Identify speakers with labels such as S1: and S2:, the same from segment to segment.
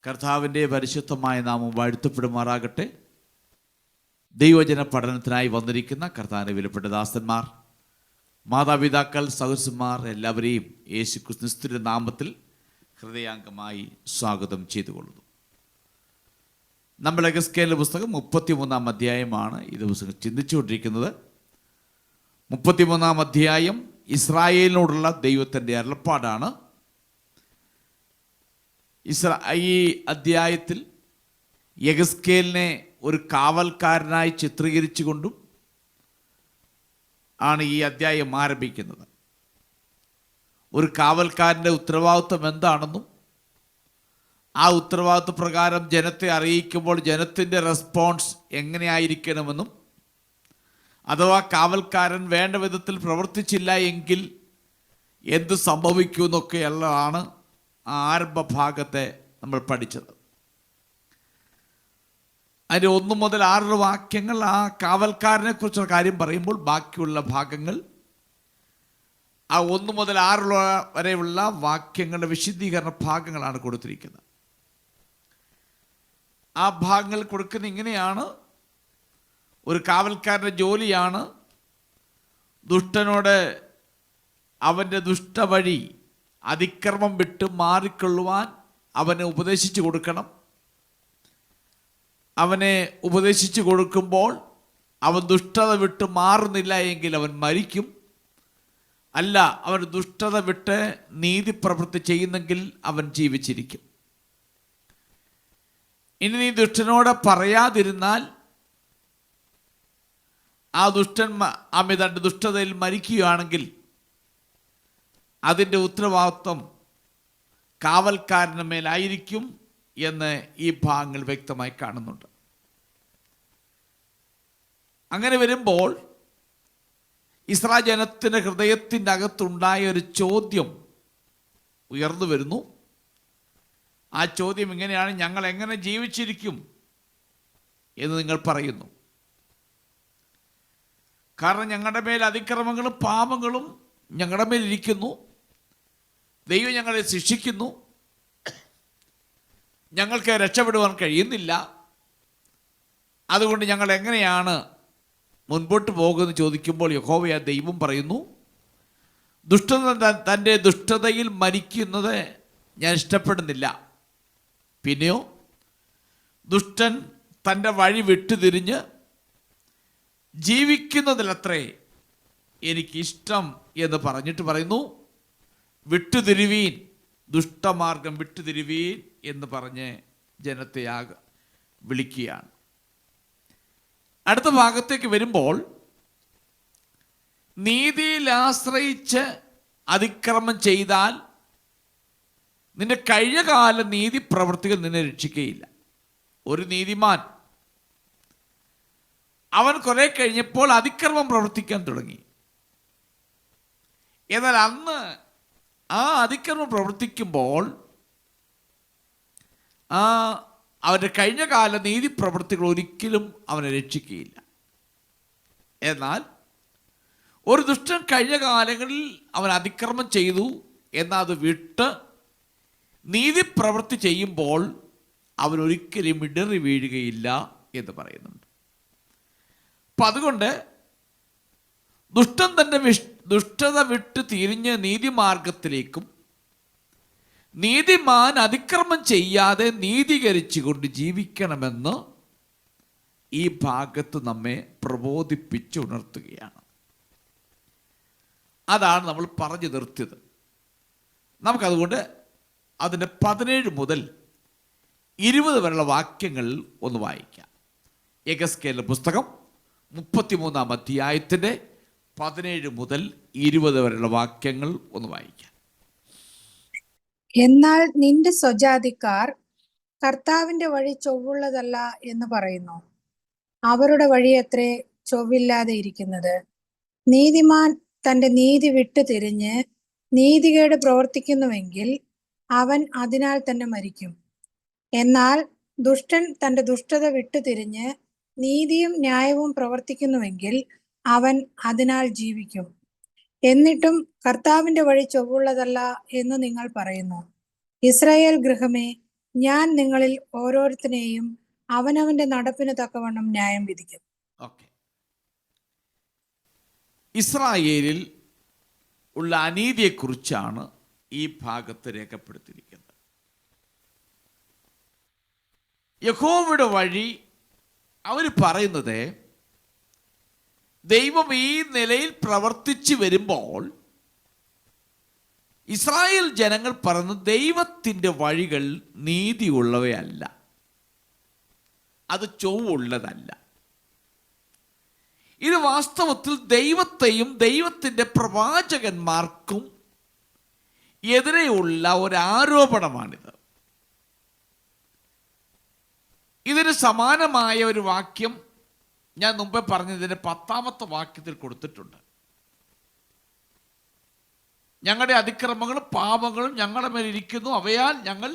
S1: കർത്താവിൻ്റെ പരിശുദ്ധമായ നാമം വാഴ്ത്തപ്പെടുമാറാകട്ടെ. ദൈവജന പഠനത്തിനായി വന്നിരിക്കുന്ന കർത്താവിൻ്റെ വിലപ്പെട്ട ദാസന്മാർ, മാതാപിതാക്കൾ, സഹോദരന്മാർ എല്ലാവരെയും യേശു ക്രിസ്തുവിന്റെ നാമത്തിൽ ഹൃദയാംഗമായി സ്വാഗതം ചെയ്തുകൊള്ളുന്നു. നമ്മൾ എഗസ്കേലിന്റെ പുസ്തകം 33-ാം അധ്യായമാണ് ഈ ദിവസം ചിന്തിച്ചുകൊണ്ടിരിക്കുന്നത്. 33-ാം അധ്യായം ഇസ്രായേലിനോടുള്ള ദൈവത്തിൻ്റെ അരുളപ്പാടാണ്. ഈ അധ്യായത്തിൽ യെഗസ്കേലിനെ ഒരു കാവൽക്കാരനായി ചിത്രീകരിച്ചുകൊണ്ടും ആണ് ഈ അധ്യായം ആരംഭിക്കുന്നത്. ഒരു കാവൽക്കാരൻ്റെ ഉത്തരവാദിത്വം എന്താണെന്നും ആ ഉത്തരവാദിത്വ പ്രകാരം ജനത്തെ അറിയിക്കുമ്പോൾ ജനത്തിൻ്റെ റെസ്പോൺസ് എങ്ങനെയായിരിക്കണമെന്നും, അഥവാ കാവൽക്കാരൻ വേണ്ട വിധത്തിൽ പ്രവർത്തിച്ചില്ല എങ്കിൽ എന്ത് സംഭവിക്കുമെന്നൊക്കെയുള്ളതാണ് ആരംഭ ഭാഗത്തെ നമ്മൾ പഠിച്ചത്. അതിൻ്റെ 1 മുതൽ 6 വാക്യങ്ങൾ ആ കാവൽക്കാരനെ കുറിച്ചുള്ള കാര്യം പറയുമ്പോൾ, ബാക്കിയുള്ള ഭാഗങ്ങൾ ആ 1 മുതൽ 6 വരെയുള്ള വാക്യങ്ങളുടെ വിശദീകരണ ഭാഗങ്ങളാണ് കൊടുത്തിരിക്കുന്നത്. ആ ഭാഗങ്ങൾ കൊടുക്കുന്ന ഇങ്ങനെയാണ്: ഒരു കാവൽക്കാരൻ്റെ ജോലിയാണ് ദുഷ്ടനോട് അവൻ്റെ ദുഷ്ടവഴി അതിക്രമം വിട്ട് മാറിക്കൊള്ളുവാൻ അവനെ ഉപദേശിച്ചു കൊടുക്കണം. അവനെ ഉപദേശിച്ചു കൊടുക്കുമ്പോൾ അവൻ ദുഷ്ടത വിട്ട് മാറുന്നില്ല എങ്കിൽ അവൻ മരിക്കും. അല്ല, അവൻ ദുഷ്ടത വിട്ട് നീതി പ്രവൃത്തി ചെയ്യുന്നെങ്കിൽ അവൻ ജീവിച്ചിരിക്കും. ഇനി നീ ദുഷ്ടനോട് പറയാതിരുന്നാൽ ആ ദുഷ്ടൻ തൻ്റെ ദുഷ്ടതയിൽ മരിക്കുകയാണെങ്കിൽ അതിൻ്റെ ഉത്തരവാദിത്വം കാവൽക്കാരന് മേലായിരിക്കും എന്ന് ഈ ഭാഗങ്ങൾ വ്യക്തമായി കാണുന്നുണ്ട്. അങ്ങനെ വരുമ്പോൾ ഇസ്രായേൽ ജനത്തിൻ്റെ ഹൃദയത്തിൻ്റെ അകത്തുണ്ടായ ഒരു ചോദ്യം ഉയർന്നു വരുന്നു. ആ ചോദ്യം ഇങ്ങനെയാണ്: ഞങ്ങൾ എങ്ങനെ ജീവിച്ചിരിക്കും എന്ന് നിങ്ങൾ പറയുന്നു. കാരണം ഞങ്ങളുടെ മേൽ അതിക്രമങ്ങളും പാപങ്ങളും ഞങ്ങളുടെ മേലിരിക്കുന്നു. ദൈവം ഞങ്ങളെ ശിക്ഷിക്കുന്നു. ഞങ്ങൾക്ക് രക്ഷപ്പെടുവാൻ കഴിയുന്നില്ല. അതുകൊണ്ട് ഞങ്ങൾ എങ്ങനെയാണ് മുൻപോട്ട് പോകുമെന്ന് ചോദിക്കുമ്പോൾ യഹോവയായ ദൈവം പറയുന്നു, തൻ്റെ ദുഷ്ടതയിൽ മരിക്കുന്നത് ഞാൻ ഇഷ്ടപ്പെടുന്നില്ല. പിന്നെയോ ദുഷ്ടൻ തൻ്റെ വഴി വിട്ടുതിരിഞ്ഞ് ജീവിക്കുന്നതിലത്രേ എനിക്കിഷ്ടം എന്ന് പറഞ്ഞിട്ട് പറയുന്നു, വിട്ടുതിരുവീൻ, ദുഷ്ടമാർഗം വിട്ടുതിരുവീൻ എന്ന് പറഞ്ഞ് ജനത്തെ വിളിക്കുകയാണ്. അടുത്ത ഭാഗത്തേക്ക് വരുമ്പോൾ, നീതിയിൽ ആശ്രയിച്ച് അതിക്രമം ചെയ്താൽ നിന്റെ കഴിഞ്ഞകാല നീതി പ്രവൃത്തികൾ നിന്നെ രക്ഷിക്കുകയില്ല. ഒരു നീതിമാൻ അവൻ കുറെ കഴിഞ്ഞപ്പോൾ അതിക്രമം പ്രവർത്തിക്കാൻ തുടങ്ങി. എന്നാൽ അന്ന് ആ അതിക്രമം പ്രവർത്തിക്കുമ്പോൾ അവൻ്റെ കഴിഞ്ഞകാല നീതി പ്രവൃത്തികൾ ഒരിക്കലും അവനെ രക്ഷിക്കുകയില്ല. എന്നാൽ ഒരു ദുഷ്ടൻ കഴിഞ്ഞ കാലങ്ങളിൽ അവൻ അതിക്രമം ചെയ്തു, എന്നാൽ അത് വിട്ട് നീതി പ്രവൃത്തി ചെയ്യുമ്പോൾ അവനൊരിക്കലും ഇടറി വീഴുകയില്ല എന്ന് പറയുന്നുണ്ട്. അപ്പം അതുകൊണ്ട് ദുഷ്ടൻ തൻ്റെ ദുഷ്ടത വിട്ട് തിരിഞ്ഞ് നീതിമാർഗത്തിലേക്കും, നീതിമാൻ അതിക്രമം ചെയ്യാതെ നീതീകരിച്ചുകൊണ്ട് ജീവിക്കണമെന്ന് ഈ ഭാഗത്ത് നമ്മെ പ്രബോധിപ്പിച്ചുണർത്തുകയാണ്. അതാണ് നമ്മൾ പറഞ്ഞു നിർത്തിയത്. നമുക്കതുകൊണ്ട് അതിൻ്റെ 17 മുതൽ 20 വരെയുള്ള വാക്യങ്ങൾ ഒന്ന് വായിക്കാം. യെഗസ്കേലിന്റെ പുസ്തകം 33-ാം അധ്യായത്തിൻ്റെ 17 മുതൽ 20 വരെയുള്ള വാക്യങ്ങൾ ഒന്ന് വായിക്കാം.
S2: എന്നാൽ നിന്റെ സ്വജാതിക്കാർ കർത്താവിന്റെ വഴി ചൊവ്വുള്ളതല്ല എന്ന് പറയുന്നു. അവരുടെ വഴിയത്രേ ചൊവ്വില്ലാതെ ഇരിക്കുന്നത്. നീതിമാൻ തന്റെ നീതി വിട്ടു തിരിഞ്ഞ് നീതികേട് പ്രവർത്തിക്കുന്നുവെങ്കിൽ അവൻ അതിനാൽ തന്നെ മരിക്കും. എന്നാൽ ദുഷ്ടൻ തന്റെ ദുഷ്ടത വിട്ടു തിരിഞ്ഞ് നീതിയും ന്യായവും പ്രവർത്തിക്കുന്നുവെങ്കിൽ അവൻ അതിനാൽ ജീവിക്കും. എന്നിട്ടും കർത്താവിന്റെ വഴി ചൊവ്വുള്ളതല്ല എന്ന് നിങ്ങൾ പറയുന്നു. ഇസ്രായേൽ ഗൃഹമേ, ഞാൻ നിങ്ങളിൽ ഓരോരുത്തരെയും അവനവന്റെ നടപ്പിന് തക്കവണ്ണം ന്യായം വിധിക്കും.
S1: ഓക്കെ. ഇസ്രായേലിൽ ഉള്ള അനീതിയെക്കുറിച്ചാണ് ഈ ഭാഗത്ത് രേഖപ്പെടുത്തിയിരിക്കുന്നത്. യഹോവയുടെ വഴി അവർ പറയുന്നത് ദൈവം ഈ നിലയിൽ പ്രവർത്തിച്ചു വരുമ്പോൾ ഇസ്രായേൽ ജനങ്ങൾ പറയുന്നത് ദൈവത്തിൻ്റെ വഴികൾ നീതിയുള്ളവയല്ല, അത് ചൊവ്വുള്ളതല്ല. ഇത് വാസ്തവത്തിൽ ദൈവത്തെയും ദൈവത്തിൻ്റെ പ്രവാചകന്മാർക്കും എതിരെയുള്ള ഒരു ആരോപണമാണിത്. ഇതിന് സമാനമായ ഒരു വാക്യം ഞാൻ മുമ്പേ പറഞ്ഞതിൻ്റെ 10ാമത്തെ വാക്യത്തിൽ കൊടുത്തിട്ടുണ്ട്. ഞങ്ങളുടെ അതിക്രമങ്ങളും പാപങ്ങളും ഞങ്ങളുടെ മേലിരിക്കുന്നു, അവയാൽ ഞങ്ങൾ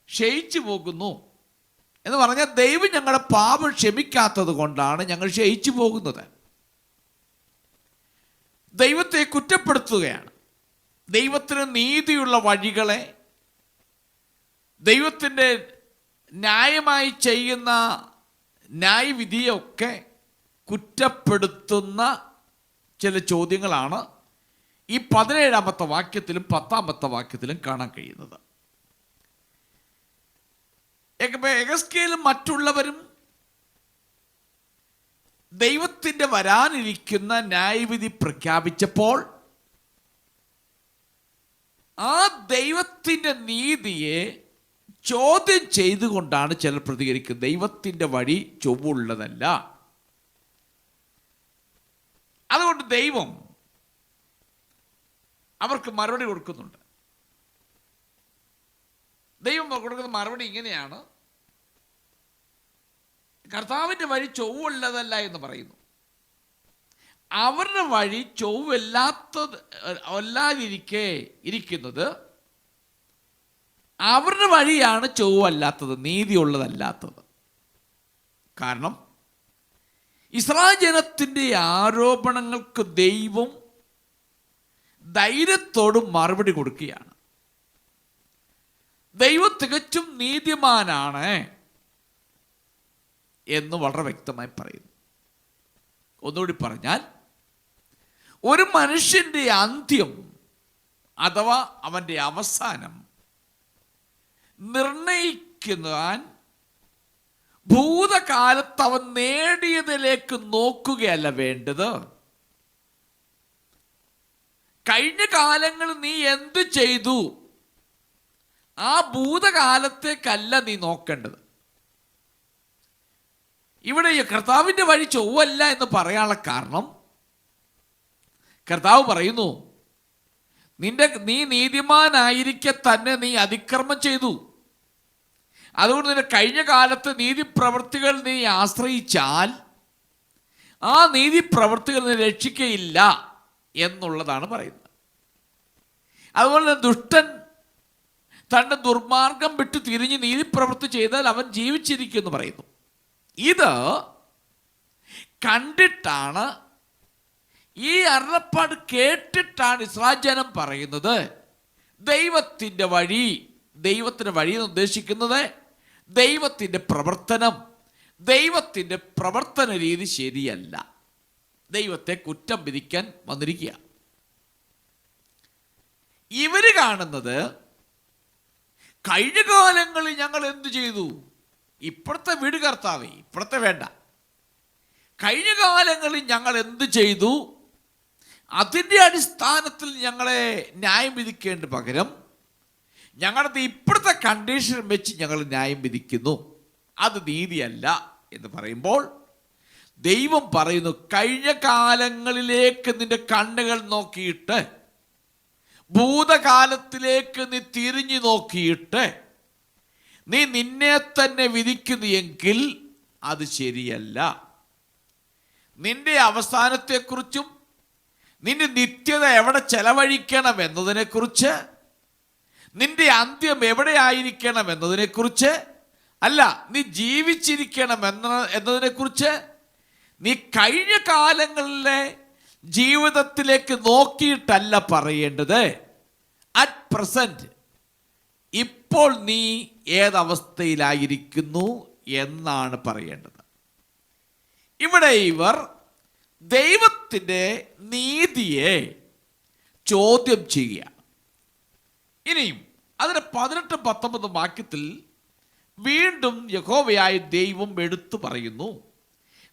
S1: ക്ഷയിച്ചു പോകുന്നു എന്ന് പറഞ്ഞാൽ ദൈവം ഞങ്ങളുടെ പാപം ക്ഷമിക്കാത്തത് കൊണ്ടാണ് ഞങ്ങൾ ക്ഷയിച്ചു പോകുന്നത്. ദൈവത്തെ കുറ്റപ്പെടുത്തുകയാണ്. ദൈവത്തിന് നീതിയുള്ള വഴികളെ, ദൈവത്തിൻ്റെ ന്യായമായി ചെയ്യുന്ന ന്യായവിധിയൊക്കെ കുറ്റപ്പെടുത്തുന്ന ചില ചോദ്യങ്ങളാണ് ഈ 17ാമത്തെ വാക്യത്തിലും 10ാമത്തെ വാക്യത്തിലും കാണാൻ കഴിയുന്നത്. യെഹെസ്കേലും മറ്റുള്ളവരും ദൈവത്തിൻ്റെ വരാനിരിക്കുന്ന ന്യായവിധി പ്രഖ്യാപിച്ചപ്പോൾ ആ ദൈവത്തിൻ്റെ നീതിയെ ചോദ്യം ചെയ്തുകൊണ്ടാണ് ചിലർ പ്രതികരിക്കുന്നത്. ദൈവത്തിൻ്റെ വഴി ചൊവ്വുള്ളതല്ല. അതുകൊണ്ട് ദൈവം അവർക്ക് മറുപടി കൊടുക്കുന്നുണ്ട്. ദൈവം കൊടുക്കുന്ന മറുപടി ഇങ്ങനെയാണ്: കർത്താവിൻ്റെ വഴി ചൊവ്വുള്ളതല്ല എന്ന് പറയുന്നു. അവരുടെ വഴി ഇരിക്കുന്നത് അവരുടെ വഴിയാണ് ചൊവ്വല്ലാത്തത്, നീതിയുള്ളതല്ലാത്തത്. കാരണം ഇസ്രായേൽ ജനത്തിൻ്റെ ആരോപണങ്ങൾക്ക് ദൈവം ധൈര്യത്തോട് മറുപടി കൊടുക്കുകയാണ്. ദൈവം തികച്ചും നീതിമാനാണ് എന്ന് വളരെ വ്യക്തമായി പറയുന്നു. ഒന്നുകൂടി പറഞ്ഞാൽ, ഒരു മനുഷ്യൻ്റെ അന്ത്യം അഥവാ അവൻ്റെ അവസാനം നിർണയിക്കുവാൻ ഭൂതകാലത്ത് അവൻ നേടിയതിലേക്ക് നോക്കുകയല്ല വേണ്ടത്. കഴിഞ്ഞ കാലങ്ങളിൽ നീ എന്ത് ചെയ്തു, ആ ഭൂതകാലത്തേക്കല്ല നീ നോക്കേണ്ടത്. ഇവിടെ കർത്താവിൻ്റെ വഴി ചൊവ്വല്ല എന്ന് പറയാനുള്ള കാരണം, കർത്താവ് പറയുന്നു, നീ നീതിമാനായിരിക്കെ തന്നെ നീ അതിക്രമം ചെയ്തു. അതുകൊണ്ട് നിന്റെ കഴിഞ്ഞ കാലത്ത് നീതി പ്രവൃത്തികൾ നീ ആശ്രയിച്ചാൽ ആ നീതി പ്രവൃത്തികൾ നീ രക്ഷിക്കയില്ല എന്നുള്ളതാണ് പറയുന്നത്. അതുപോലെ ദുഷ്ടൻ തൻ്റെ ദുർമാർഗം വിട്ട് തിരിഞ്ഞ് നീതി പ്രവൃത്തി ചെയ്താൽ അവൻ ജീവിച്ചിരിക്കുമെന്ന് പറയുന്നു. ഇത് കണ്ടിട്ടാണ്, ഈ അരുളപ്പാട് കേട്ടിട്ടാണ് ഇസ്രായേൽ ജനം പറയുന്നത് ദൈവത്തിൻ്റെ വഴി എന്ന് ഉദ്ദേശിക്കുന്നത് ദൈവത്തിൻ്റെ പ്രവർത്തന രീതി ശരിയല്ല, ദൈവത്തെ കുറ്റം വിധിക്കാൻ വന്നിരിക്കുക. ഇവര് കാണുന്നത് കഴിഞ്ഞ കാലങ്ങളിൽ ഞങ്ങൾ എന്തു ചെയ്തു, ഇപ്പോഴത്തെ വീട് കർത്താവേ, ഇപ്പോഴത്തെ വേണ്ട, കഴിഞ്ഞ കാലങ്ങളിൽ ഞങ്ങൾ എന്ത് ചെയ്തു, അതിൻ്റെ അടിസ്ഥാനത്തിൽ ഞങ്ങളെ ന്യായം വിധിക്കേണ്ട പകരം ഞങ്ങളുടെ ഇപ്പോഴത്തെ കണ്ടീഷൻ വെച്ച് ഞങ്ങൾ ന്യായം വിധിക്കുന്നു, അത് നീതിയല്ല എന്ന് പറയുമ്പോൾ ദൈവം പറയുന്നു, കഴിഞ്ഞ കാലങ്ങളിലേക്ക് നിന്റെ കണ്ണുകൾ നോക്കിയിട്ട്, ഭൂതകാലത്തിലേക്ക് നീ തിരിഞ്ഞു നോക്കിയിട്ട് നീ നിന്നെ തന്നെ വിധിക്കുന്നു എങ്കിൽ അത് ശരിയല്ല. നിന്റെ അവസാനത്തെക്കുറിച്ചും നിന്റെ നിത്യത എവിടെ ചെലവഴിക്കണം എന്നതിനെക്കുറിച്ച്, നിന്റെ അന്ത്യം എവിടെ ആയിരിക്കണം എന്നതിനെക്കുറിച്ച് അല്ല, നീ ജീവിച്ചിരിക്കണം എന്നതിനെക്കുറിച്ച് നീ കഴിഞ്ഞ കാലങ്ങളിലെ ജീവിതത്തിലേക്ക് നോക്കിയിട്ടല്ല പറയേണ്ടത്. അറ്റ് പ്രസന്റ് ഇപ്പോൾ നീ ഏതവസ്ഥയിലായിരിക്കുന്നു എന്നാണ് പറയേണ്ടത്. ഇവിടെ ഇവർ ദൈവത്തിൻ്റെ നീതിയെ ചോദ്യം ചെയ്യുക. ഇനിയും അതിന് 18-19 വാക്യത്തിൽ വീണ്ടും യഹോവയായ ദൈവം എടുത്തു പറയുന്നു,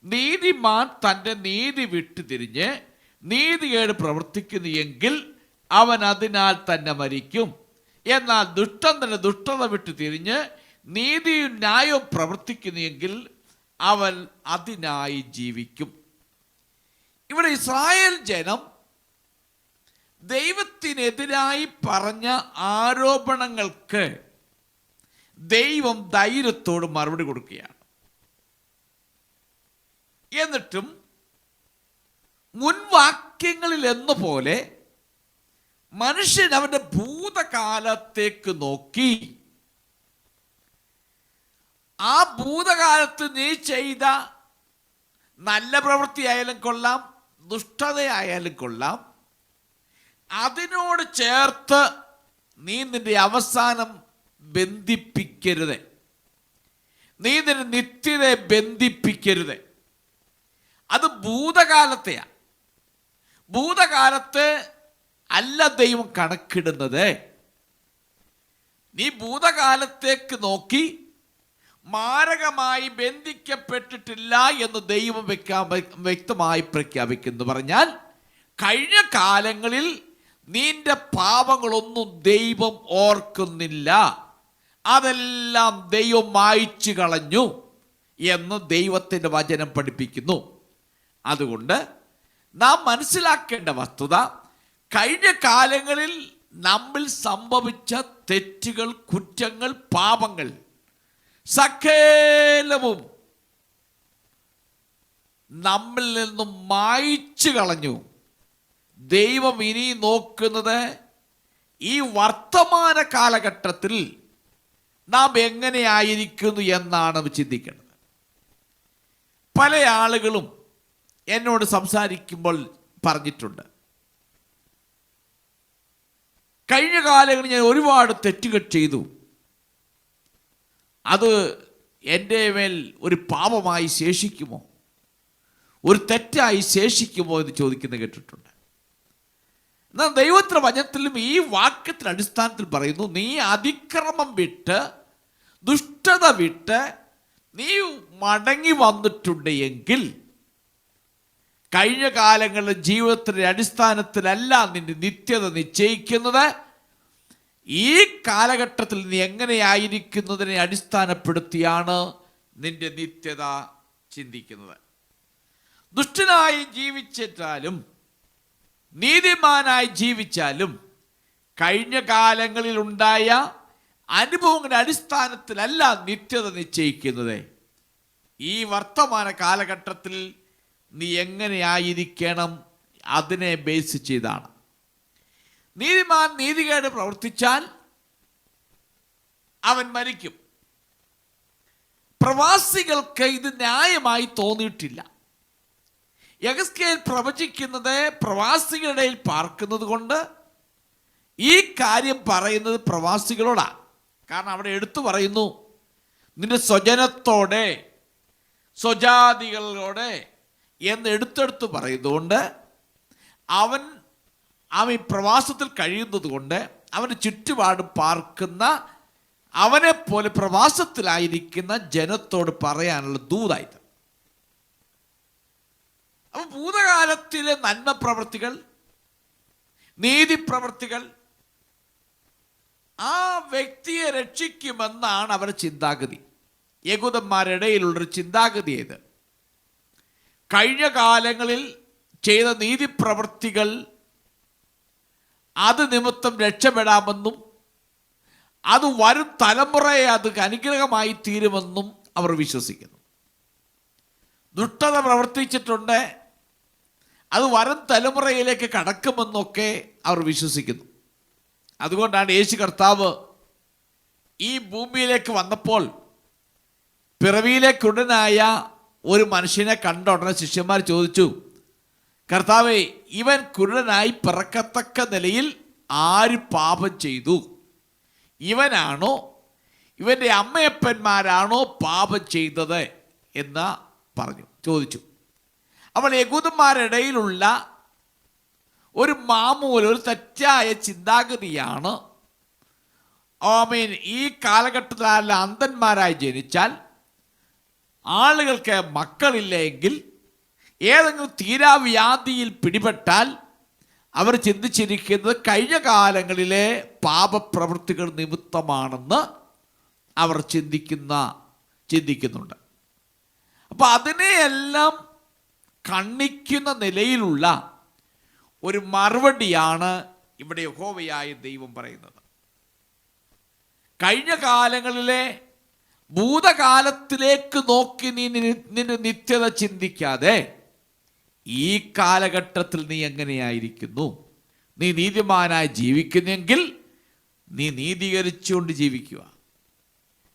S1: നീതിമാൻ തൻ്റെ നീതി വിട്ടുതിരിഞ്ഞ് നീതികേട് പ്രവർത്തിക്കുന്നു എങ്കിൽ അവൻ അതിനാൽ തന്നെ മരിക്കും. എന്നാൽ ദുഷ്ടൻ തന്നെ ദുഷ്ടത വിട്ടു തിരിഞ്ഞ് നീതിയും ന്യായവും പ്രവർത്തിക്കുന്നു എങ്കിൽ അവൻ അതിനായി ജീവിക്കും. ഇവിടെ ഇസ്രായേൽ ജനം ദൈവത്തിനെതിരായി പറഞ്ഞ ആരോപണങ്ങൾക്ക് ദൈവം ധൈര്യത്തോട് മറുപടി കൊടുക്കുകയാണ്. എന്നിട്ടും മുൻവാക്യങ്ങളിൽ എന്ന പോലെ മനുഷ്യൻ അവന്റെ ഭൂതകാലത്തേക്ക് നോക്കി, ആ ഭൂതകാലത്ത് നീ ചെയ്ത നല്ല പ്രവൃത്തിയായാലും കൊള്ളാം, ദുഷ്ടതയായാലും കൊള്ളാം, അതിനോട് ചേർത്ത് നീ നിന്റെ അവസാനം ബന്ധിപ്പിക്കരുത്, നീ നിന്റെ നിത്യതയെ ബന്ധിപ്പിക്കരുത്. അത് ഭൂതകാലത്തെയാ. ഭൂതകാലത്ത് അല്ല ദൈവം കണക്കിടുന്നത്. നീ ഭൂതകാലത്തേക്ക് നോക്കി മാരകമായി ബന്ധിക്കപ്പെട്ടിട്ടില്ല എന്ന് ദൈവം വ്യക്തമായി പ്രഖ്യാപിക്കുന്നു. പറഞ്ഞാൽ കഴിഞ്ഞ കാലങ്ങളിൽ നിന്റെ പാപങ്ങളൊന്നും ദൈവം ഓർക്കുന്നില്ല, അതെല്ലാം ദൈവം മായ്ച്ചു കളഞ്ഞു എന്ന് ദൈവത്തിൻ്റെ വചനം പഠിപ്പിക്കുന്നു. അതുകൊണ്ട് നാം മനസ്സിലാക്കേണ്ട വസ്തുത, കഴിഞ്ഞ കാലങ്ങളിൽ നമ്മിൽ സംഭവിച്ച തെറ്റുകൾ, കുറ്റങ്ങൾ, പാപങ്ങൾ സകലവും നമ്മിൽ നിന്നും മായ്ച്ചു കളഞ്ഞു. ദൈവം ഇനി നോക്കുന്നത് ഈ വർത്തമാന കാലഘട്ടത്തിൽ നാം എങ്ങനെയായിരിക്കുന്നു എന്നാണ് ചിന്തിക്കേണ്ടത്. പല ആളുകളും എന്നോട് സംസാരിക്കുമ്പോൾ പറഞ്ഞിട്ടുണ്ട്, കഴിഞ്ഞ കാലങ്ങളിൽ ഞാൻ ഒരുപാട് തെറ്റുകൾ ചെയ്തു, അത് എൻ്റെ മേൽ ഒരു പാപമായി ശേഷിക്കുമോ, ഒരു തെറ്റായി ശേഷിക്കുമോ എന്ന് ചോദിക്കുന്നത് കേട്ടിട്ടുണ്ട്. എന്നാൽ ദൈവത്തിൻ്റെ വചനത്തിലും ഈ വാക്യത്തിൻ്റെ അടിസ്ഥാനത്തിൽ പറയുന്നു, നീ അതിക്രമം വിട്ട് ദുഷ്ടത വിട്ട് നീ മടങ്ങി വന്നിട്ടുണ്ട് എങ്കിൽ കഴിഞ്ഞ കാലങ്ങളിലെ ജീവിതത്തിൻ്റെ അടിസ്ഥാനത്തിലല്ല നിന്റെ നിത്യത നിശ്ചയിക്കുന്നത്, ഈ കാലഘട്ടത്തിൽ നീ എങ്ങനെയായിരിക്കുന്നതിനെ അടിസ്ഥാനപ്പെടുത്തിയാണ് നിന്റെ നിത്യത ചിന്തിക്കുന്നത്. ദുഷ്ടനായി ജീവിച്ചാലും നീതിമാനായി ജീവിച്ചാലും കഴിഞ്ഞ കാലങ്ങളിൽ ഉണ്ടായ അനുഭവങ്ങളുടെ അടിസ്ഥാനത്തിലല്ല നിത്യത നിശ്ചയിക്കുന്നത്. ഈ വർത്തമാന കാലഘട്ടത്തിൽ നീ എങ്ങനെയായിരിക്കണം അതിനെ ബേസ് ചെയ്താണ്. നീതിമാൻ നീതികേട് പ്രവർത്തിച്ചാൽ അവൻ മരിക്കും. പ്രവാസികൾക്ക് ഇത് ന്യായമായി തോന്നിയിട്ടില്ല. യെഹെസ്കേൽ പ്രവചിക്കുന്നത് പ്രവാസികളുടെ ഇടയിൽ പാർക്കുന്നത് കൊണ്ട് ഈ കാര്യം പറയുന്നത് പ്രവാസികളോടാണ്. കാരണം അവിടെ എടുത്തു പറയുന്നു, നിന്റെ സ്വജനത്തോടെ സ്വജാതികളോടെ എന്ന് എടുത്തെടുത്ത് പറയുന്നതുകൊണ്ട് അവൻ ഈ പ്രവാസത്തിൽ കഴിയുന്നത് കൊണ്ട് അവന് ചുറ്റുപാടും പാർക്കുന്ന അവനെപ്പോലെ പ്രവാസത്തിലായിരിക്കുന്ന ജനത്തോട് പറയാനുള്ള ദൂതായത്. അപ്പം ഭൂതകാലത്തിലെ നന്മ പ്രവൃത്തികൾ, നീതിപ്രവൃത്തികൾ ആ വ്യക്തിയെ രക്ഷിക്കുമെന്നാണ് അവരുടെ ചിന്താഗതി. യഹൂദന്മാരുടെ ഇടയിലുള്ളൊരു ചിന്താഗതി ഇത്. കഴിഞ്ഞ കാലങ്ങളിൽ ചെയ്ത നീതിപ്രവൃത്തികൾ അത് നിമിത്തം രക്ഷപ്പെടാമെന്നും അത് വരും തലമുറയെ അത് അനുഗ്രഹമായി തീരുമെന്നും അവർ വിശ്വസിക്കുന്നു. ദുഷ്ടത പ്രവർത്തിച്ചിട്ടുണ്ട്, അത് വരും തലമുറയിലേക്ക് കടക്കുമെന്നൊക്കെ അവർ വിശ്വസിക്കുന്നു. അതുകൊണ്ടാണ് യേശു കർത്താവ് ഈ ഭൂമിയിലേക്ക് വന്നപ്പോൾ പിറവിയിലേക്കുടനായ ഒരു മനുഷ്യനെ കണ്ട ഉടനെ ശിഷ്യന്മാർ ചോദിച്ചു, കർത്താവേ, ഇവൻ കുരുടനായി പിറക്കത്തക്ക നിലയിൽ ആര് പാപം ചെയ്തു? ഇവനാണോ ഇവൻ്റെ അമ്മയപ്പന്മാരാണോ പാപം ചെയ്തത് എന്ന് ചോദിച്ചു. അപ്പോൾ യഹൂദന്മാരുടെ ഇടയിലുള്ള ഒരു മാമൂല, ഒരു തെറ്റായ ചിന്താഗതിയാണ്, ഈ കാലഘട്ടത്തിൽ അന്ധന്മാരായി ജനിച്ചാൽ, ആളുകൾക്ക് മക്കളില്ലെങ്കിൽ, ഏതെങ്കിലും തീരാവ്യാധിയിൽ പിടിപെട്ടാൽ അവർ ചിന്തിച്ചിരിക്കുന്നത് കഴിഞ്ഞ കാലങ്ങളിലെ പാപപ്രവൃത്തികൾ നിമിത്തമാണെന്ന് അവർ ചിന്തിക്കുന്നുണ്ട്. അപ്പം അതിനെയെല്ലാം ഖണ്ഡിക്കുന്ന നിലയിലുള്ള ഒരു മറുപടിയാണ് ഇവിടെ യഹോവയായ ദൈവം പറയുന്നത്. കഴിഞ്ഞ കാലങ്ങളിലെ ഭൂതകാലത്തിലേക്ക് നോക്കി നിന്റെ നിത്യത ചിന്തിക്കാതെ ഈ കാലഘട്ടത്തിൽ നീ എങ്ങനെയായിരിക്കുന്നു, നീ നീതിമാനായി ജീവിക്കുന്നെങ്കിൽ നീ നീതീകരിച്ചുകൊണ്ട് ജീവിക്കുക,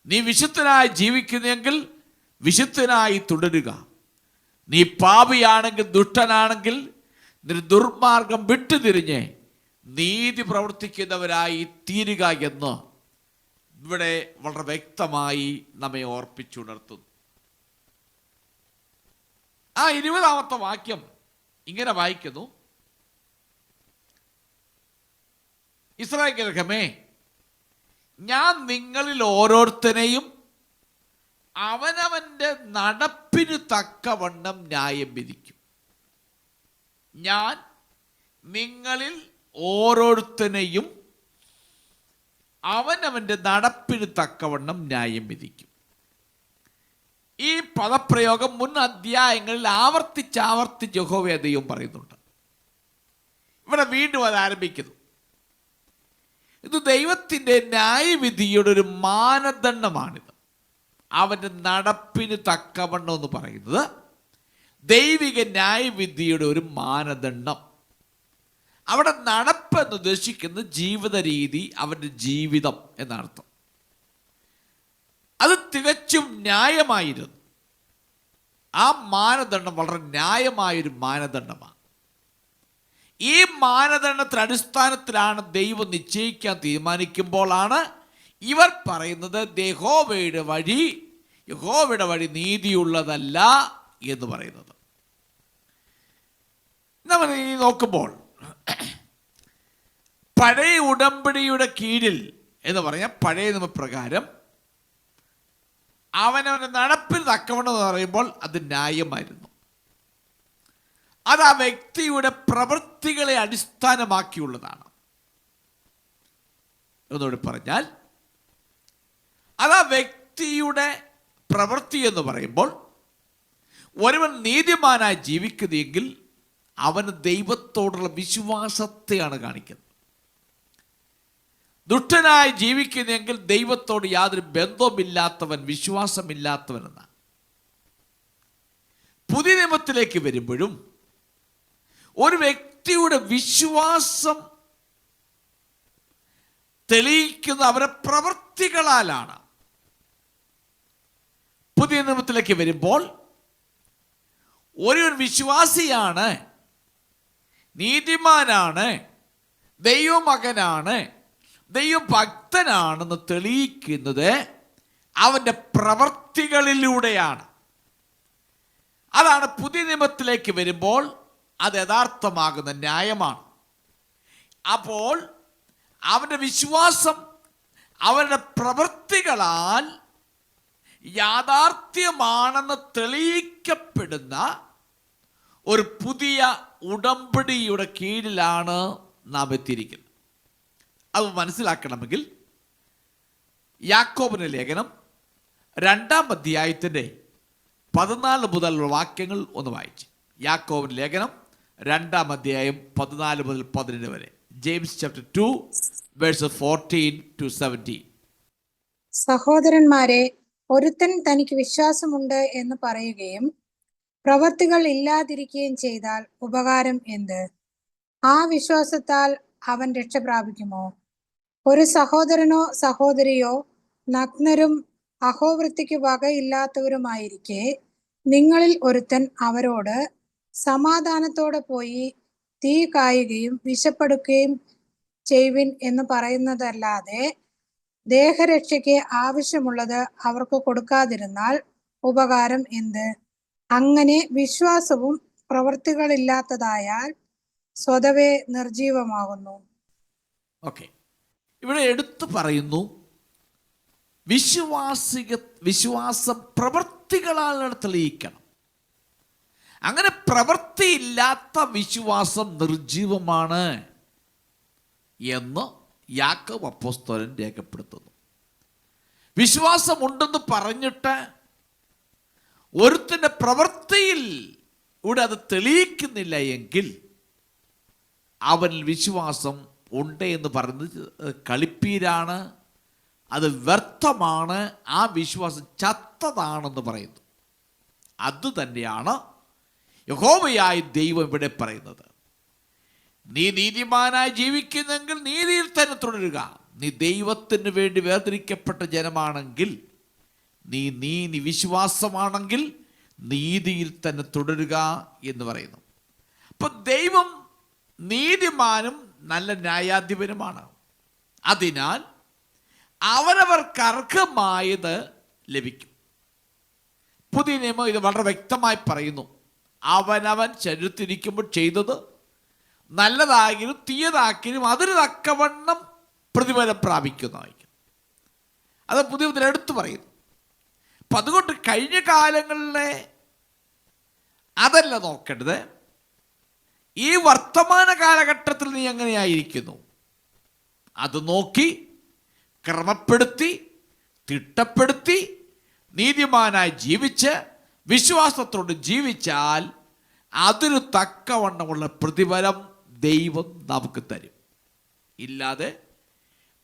S1: നീ വിശുദ്ധനായി ജീവിക്കുന്നെങ്കിൽ വിശുദ്ധനായി തുടരുക, നീ പാപിയാണെങ്കിൽ ദുഷ്ടനാണെങ്കിൽ നിന്റെ ദുർമാർഗം വിട്ടുതിരിഞ്ഞ് നീതി പ്രവർത്തിക്കുന്നവരായി തീരുക എന്ന് ഇവിടെ വളരെ വ്യക്തമായി നമ്മെ ഓർപ്പിച്ചുണർത്തുന്നു. ആ 20-ാമത്തെ വാക്യം ഇങ്ങനെ വായിക്കുന്നു: ഇസ്രായേൽ ഗൃഹമേ, ഞാൻ നിങ്ങളിൽ ഓരോരുത്തരെയും അവനവന്റെ നടപ്പിന് തക്കവണ്ണം ന്യായം വിധിക്കും. ഞാൻ നിങ്ങളിൽ ഓരോരുത്തരെയും അവനവന്റെ നടപ്പിന് തക്കവണ്ണം ന്യായം വിധിക്കും. ഈ പദപ്രയോഗം മുൻ അധ്യായങ്ങളിൽ ആവർത്തിച്ച് യഹോവ ദൈവം പറയുന്നുണ്ട്. ഇവിടെ വീണ്ടും അത് ആരംഭിക്കുന്നു. ഇത് ദൈവത്തിൻ്റെ ന്യായവിധിയുടെ ഒരു മാനദണ്ഡമാണിത്. അവൻ്റെ നടപ്പിന് തക്കവണ്ണം എന്ന് പറയുന്നത് ദൈവിക ന്യായവിധിയുടെ ഒരു മാനദണ്ഡം. അവിടെ നടപ്പെന്ന് ഉദ്ദേശിക്കുന്ന ജീവിത രീതി, അവൻ്റെ ജീവിതം എന്നർത്ഥം. അത് തികച്ചും ന്യായമായിരുന്നു. ആ മാനദണ്ഡം വളരെ ന്യായമായൊരു മാനദണ്ഡമാണ്. ഈ മാനദണ്ഡത്തിന് അടിസ്ഥാനത്തിലാണ് ദൈവം നിശ്ചയിക്കാൻ തീരുമാനിക്കുമ്പോഴാണ് ഇവർ പറയുന്നത് യഹോവയുടെ വഴി നീതിയുള്ളതല്ല എന്ന് പറയുന്നത്. നമ്മൾ ഇനി നോക്കുമ്പോൾ പഴയ ഉടമ്പടിയുടെ കീഴിൽ എന്ന് പറഞ്ഞാൽ പഴയ നിയമപ്രകാരം അവനവൻ്റെ നടപ്പിൽ തക്കവണ്ണം എന്ന് പറയുമ്പോൾ അത് ന്യായമായിരുന്നു. അത് ആ വ്യക്തിയുടെ പ്രവൃത്തികളെ അടിസ്ഥാനമാക്കിയുള്ളതാണ്. എന്നോട് പറഞ്ഞാൽ അത് ആ വ്യക്തിയുടെ പ്രവൃത്തി എന്ന് പറയുമ്പോൾ ഒരുവൻ നീതിമാനായി ജീവിക്കുന്നതെങ്കിൽ അവന് ദൈവത്തോടുള്ള വിശ്വാസത്തെയാണ് കാണിക്കുന്നത്. ദുഷ്ടനായി ജീവിക്കുന്നെങ്കിൽ ദൈവത്തോട് യാതൊരു ബന്ധവുമില്ലാത്തവൻ, വിശ്വാസമില്ലാത്തവൻ എന്നാണ്. പുതിയ നിയമത്തിലേക്ക് വരുമ്പോഴും ഒരു വ്യക്തിയുടെ വിശ്വാസം തെളിയിക്കുന്ന അവരുടെ പ്രവൃത്തികളാലാണ്. പുതിയ നിയമത്തിലേക്ക് വരുമ്പോൾ ഒരു വിശ്വാസിയാണ്, നീതിമാനാണ്, ദൈവമകനാണ്, ദൈവഭക്തനാണെന്ന് തെളിയിക്കുന്നത് അവൻ്റെ പ്രവൃത്തികളിലൂടെയാണ്. അതാണ് പുതിയ നിയമത്തിലേക്ക് വരുമ്പോൾ അത് യഥാർത്ഥമാകുന്ന ന്യായമാണ്. അപ്പോൾ അവൻ്റെ വിശ്വാസം അവരുടെ പ്രവൃത്തികളാൽ യാഥാർത്ഥ്യമാണെന്ന് തെളിയിക്കപ്പെടുന്ന ഒരു പുതിയ ഉടമ്പടിയുടെ കീഴിലാണ് നാം എത്തിയിരിക്കുന്നത്. അത് മനസ്സിലാക്കണമെങ്കിൽ യാക്കോബിന്റെ ലേഖനം 2-ാം അധ്യായത്തിൻ്റെ 14 മുതലുള്ള വാക്യങ്ങൾ ഒന്ന് വായിച്ച്. യാക്കോബിന്റെ ലേഖനം 2-ാം അധ്യായം 14 മുതൽ 15 വരെ. James chapter 2 verses 14 to 17.
S2: സഹോദരന്മാരെ, ഒരുത്തൻ തനിക്ക് വിശ്വാസമുണ്ട് എന്ന് പറയുകയും പ്രവൃത്തികൾ ഇല്ലാതിരിക്കുകയും ചെയ്താൽ ഉപകാരം എന്ത്? ആ വിശ്വാസത്താൽ അവൻ രക്ഷ പ്രാപിക്കുമോ? ഒരു സഹോദരനോ സഹോദരിയോ നഗ്നരും അഹോവൃത്തിക്ക് വകയില്ലാത്തവരുമായിരിക്കെ നിങ്ങളിൽ ഒരുത്തൻ അവരോട് സമാധാനത്തോടെ പോയി തീ കായുകയും വിശപ്പെടുകയും ചെയ്യുവിൻ എന്ന് പറയുന്നതല്ലാതെ ദേഹരക്ഷയ്ക്ക് ആവശ്യമുള്ളത് അവർക്ക് കൊടുക്കാതിരുന്നാൽ ഉപകാരം എന്ത്? അങ്ങനെ വിശ്വാസവും പ്രവൃത്തികളില്ലാത്തതായാൽ സ്വതവേ നിർജീവമാകുന്നു.
S1: ഓക്കെ, ഇവിടെ എടുത്തു പറയുന്നു വിശ്വാസം പ്രവൃത്തികളാൽ തെളിയിക്കണം. അങ്ങനെ പ്രവൃത്തിയില്ലാത്ത വിശ്വാസം നിർജീവമാണ് എന്ന് യാക്കോബ് അപ്പോസ്തലൻ രേഖപ്പെടുത്തുന്നു. വിശ്വാസമുണ്ടെന്ന് പറഞ്ഞിട്ട് ഒരുത്തൻ്റെ പ്രവൃത്തിയിൽ ഇവിടെ അത് തെളിയിക്കുന്നില്ല എങ്കിൽ അവനിൽ വിശ്വാസം ഉണ്ട് എന്ന് പറയുന്നത് കളിപ്പീരാണ്, അത് വ്യർത്ഥമാണ്, ആ വിശ്വാസം ചത്തതാണെന്ന് പറയുന്നു. അതുതന്നെയാണ് യഹോവയായ ദൈവം ഇവിടെ പറയുന്നത്. നീ നീതിമാനായി ജീവിക്കുന്നെങ്കിൽ നീതിയിൽ തന്നെ തുടരുക. നീ ദൈവത്തിന് വേണ്ടി വേർതിരിക്കപ്പെട്ട ജനമാണെങ്കിൽ, നീ വിശ്വാസമാണെങ്കിൽ നീതിയിൽ തന്നെ തുടരുക എന്ന് പറയുന്നു. അപ്പം ദൈവം നീതിമാനും നല്ല ന്യായാധിപനുമാണ്. അതിനാൽ അവരവർക്ക് അർഹമായത് ലഭിക്കും. പുതിയ നിയമം ഇത് വളരെ വ്യക്തമായി പറയുന്നു. അവനവൻ ശരീരത്തിരിക്കുമ്പോൾ ചെയ്തത് നല്ലതാകിലും തീയതാക്കിലും അതിന് തക്കവണ്ണം പ്രതിഫലം പ്രാപിക്കുന്നതായിരിക്കും. അത് പുതിയ മുതൽ എടുത്തു പറയുന്നു. അപ്പം അതുകൊണ്ട് കഴിഞ്ഞ കാലങ്ങളിലെ അതല്ല നോക്കേണ്ടത്, ഈ വർത്തമാന കാലഘട്ടത്തിൽ നീ എങ്ങനെയായിരിക്കുന്നു അത് നോക്കി ക്രമപ്പെടുത്തി തിട്ടപ്പെടുത്തി നീതിമാനായി ജീവിച്ച് വിശ്വാസത്തോട് ജീവിച്ചാൽ അതിന് തക്കവണ്ണമുള്ള പ്രതിഫലം ദൈവം നമുക്ക് തരും. ഇല്ലാതെ